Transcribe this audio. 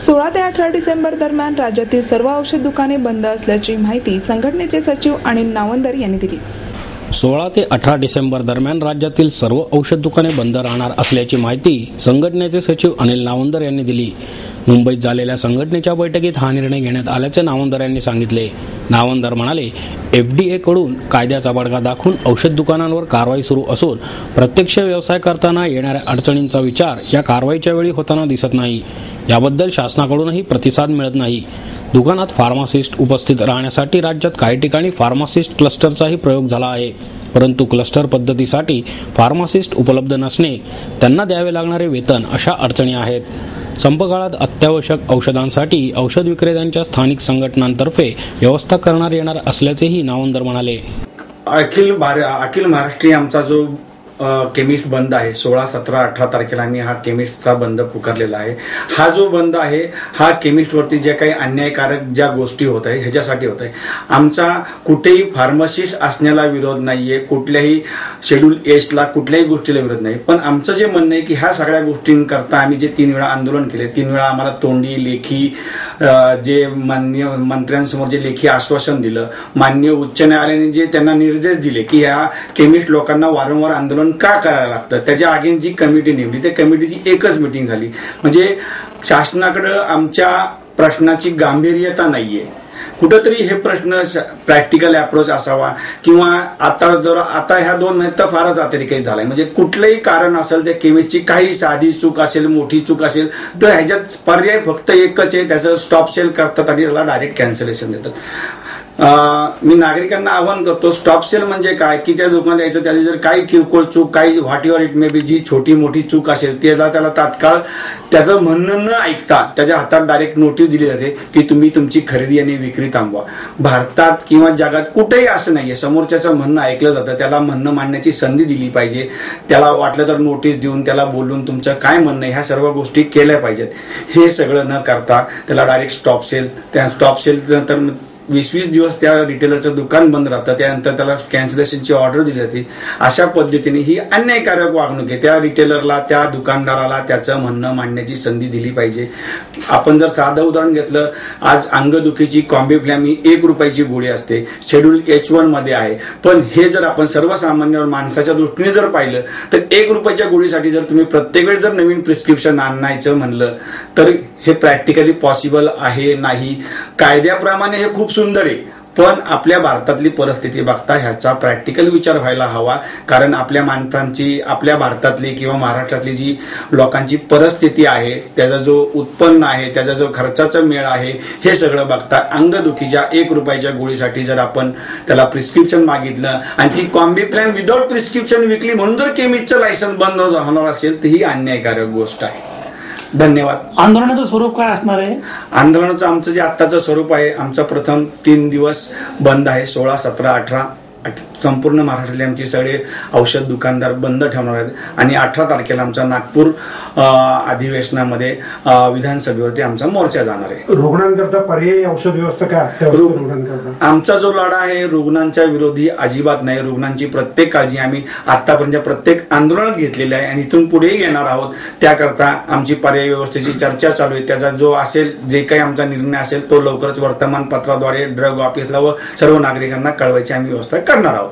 16 ते 18 डिसेंबर दरम्यान राज्यातील सर्व औषध दुकाने बंद असल्याची माहिती संघटनेचे सचिव अनिल नावंदर यांनी दिली. 16 ते 18 डिसेंबर दरम्यान राज्यातील सर्व औषध दुकाने बंद राहणार असल्याची माहिती संघटनेचे सचिव अनिल नावंदर यांनी दिली. मुंबईत झालेल्या संघटनेच्या बैठकीत हा निर्णय घेण्यात आल्याचे नावंदर यांनी सांगितले. नावंदर म्हणाले, FDA कडून कायद्याचा बडगा दाखवून औषध दुकानांवर कारवाई सुरू असून प्रत्यक्ष व्यवसाय करताना येणाऱ्या अडचणींचा विचार या कारवाईच्या वेळी होताना दिसत नाही. याबद्दल शासनाकडूनही प्रतिसाद मिळत नाही. दुकानात फार्मासिस्ट उपस्थित राहण्यासाठी राज्यात काही ठिकाणी फार्मासिस्ट क्लस्टरचाही प्रयोग झाला आहे, परंतु क्लस्टर पद्धतीसाठी फार्मासिस्ट उपलब्ध नसणे, त्यांना द्यावे लागणारे वेतन अशा अडचणी आहेत. संपकाळात अत्यावश्यक औषधांसाठी औषध विक्रेत्यांच्या स्थानिक संघटनांतर्फे व्यवस्था करण्यात येणार असल्याचेही नावंदर म्हणाले. अखिल महाराष्ट्रीय आमचा जो केमिस्ट बंद आहे 16, 17, 18 तारखेला आम्ही हा केमिस्टचा बंद पुकारलेला आहे. हा जो बंद आहे हा केमिस्टवरती जे काही अन्यायकारक ज्या गोष्टी होत आहे ह्याच्यासाठी होत आहे. आमचा कुठेही फार्मासिस्ट असण्याला विरोध नाहीये, कुठल्याही शेड्यूल एस्टला कुठल्याही गोष्टीला विरोध नाही. पण आमचं जे म्हणणं आहे की ह्या सगळ्या गोष्टींकरता आम्ही जे 3 वेळा आंदोलन केले, 3 वेळा आम्हाला तोंडी लेखी जे माननीय मंत्र्यांसमोर जे लेखी आश्वासन दिलं, माननीय उच्च न्यायालयाने जे त्यांना निर्देश दिले की ह्या केमिस्ट लोकांना वारंवार आंदोलन का करायला लागतं, त्याच्या अगेन जी कमिटी नेमली त्या कमिटीची एकच मीटिंग झाली. म्हणजे शासनाकडे आमच्या प्रश्नाची गांभीर्यता नाहीये. कुठंतरी हे प्रश्न प्रॅक्टिकल अप्रोच असावा किंवा आता ह्या 2 महिन्यात तर फारच अतिरेक झालाय. म्हणजे कुठलंही कारण असेल त्या केमिस्टची, काही साधी चूक असेल, मोठी चूक असेल, तर ह्याच्यात पर्याय फक्त एकच आहे, त्याचं स्टॉप सेल करतात आणि त्याला डायरेक्ट कॅन्सलेशन देतात. मी नागरिकांना आवाहन करतो, स्टॉप सेल म्हणजे काय की त्या दुकानात यायचं, त्याची जर काही किरकोळ चूक, काही whatever it may be, जी छोटी मोठी चूक असेल त्याला तात्काळ त्याचं म्हणणं न ऐकता त्याच्या हातात डायरेक्ट नोटीस दिली जाते की तुम्ही तुमची खरेदी आणि विक्री थांबवा. भारतात किंवा जगात कुठेही असं नाहीये. समोरच्याचं म्हणणं ऐकलं जातं, त्याला म्हणणं मांडण्याची संधी दिली पाहिजे. त्याला वाटलं तर नोटीस देऊन त्याला बोलून तुमचं काय म्हणणं ह्या सर्व गोष्टी केल्या पाहिजेत. हे सगळं न करता त्याला डायरेक्ट स्टॉप सेल, त्या स्टॉप सेल नंतर 20-20 दिवस त्या रिटेलरचं दुकान बंद राहतं, त्यानंतर त्याला कॅन्सलेशनची ऑर्डर दिली जाते. अशा पद्धतीने ही अन्यायकारक वागणूक आहे. त्या रिटेलरला, त्या दुकानदाराला त्याचं म्हणणं मांडण्याची संधी दिली पाहिजे. आपण जर साधं उदाहरण घेतलं, आज अंगदुखीची कॉम्बिफ्लॅम ही 1 रुपयाची गोळी असते, शेड्यूल H1 मध्ये आहे. पण हे जर आपण सर्वसामान्य माणसाच्या दृष्टीने जर पाहिलं तर 1 रुपयाच्या गोळीसाठी जर तुम्ही प्रत्येक वेळेस जर नवीन प्रिस्क्रिप्शन आणायचं म्हणलं तर हे प्रॅक्टिकली पॉसिबल आहे नाही. कायद्याप्रमाणे हे खूप सुंदर आहे, पण आपल्या भारतातली परिस्थिती बघता ह्याचा प्रॅक्टिकल विचार व्हायला हवा. कारण आपल्या माणसांची, आपल्या भारतातली किंवा महाराष्ट्रातली जी लोकांची परिस्थिती आहे, त्याचा जो उत्पन्न आहे, त्याचा जो खर्चाचा मेळ आहे, हे सगळं बघता अंगदुखीच्या 1 रुपयाच्या गोळीसाठी जर आपण त्याला प्रिस्क्रिप्शन मागितलं आणि ती कॉम्बिफ्लॅम विदाउट प्रिस्क्रिप्शन विकली म्हणून जर केमिस्टचं लायसन्स बंद होणार असेल तर ही अन्यायकारक गोष्ट आहे. धन्यवाद. आंदोलनाचं स्वरूप काय असणार आहे? आंदोलनाचं आमचं जे आत्ताचं स्वरूप आहे, आमचं प्रथम 3 दिवस बंद आहे. 16, 17, 18 संपूर्ण महाराष्ट्रातले आमचे सगळे औषध दुकानदार बंद ठेवणार आहेत आणि 18 तारखेला आमचा नागपूर अधिवेशनामध्ये विधानसभेवरती आमचा मोर्चा जाणार आहे. रुग्णांकरता पर्यायी औषध व्यवस्था काय? आमचा जो लढा आहे रुग्णांच्या विरोधी अजिबात नाही. रुग्णांची प्रत्येक काळजी आम्ही आतापर्यंत प्रत्येक आंदोलनात घेतलेली आहे आणि इथून पुढेही घेणार आहोत. त्याकरता आमची पर्यायी व्यवस्थेची चर्चा चालू आहे. त्याचा जो असेल, जे काही आमचा निर्णय असेल तो लवकरच वर्तमानपत्राद्वारे ड्रग ऑफिसला व सर्व नागरिकांना कळवायची आम्ही व्यवस्था करणार आहोत.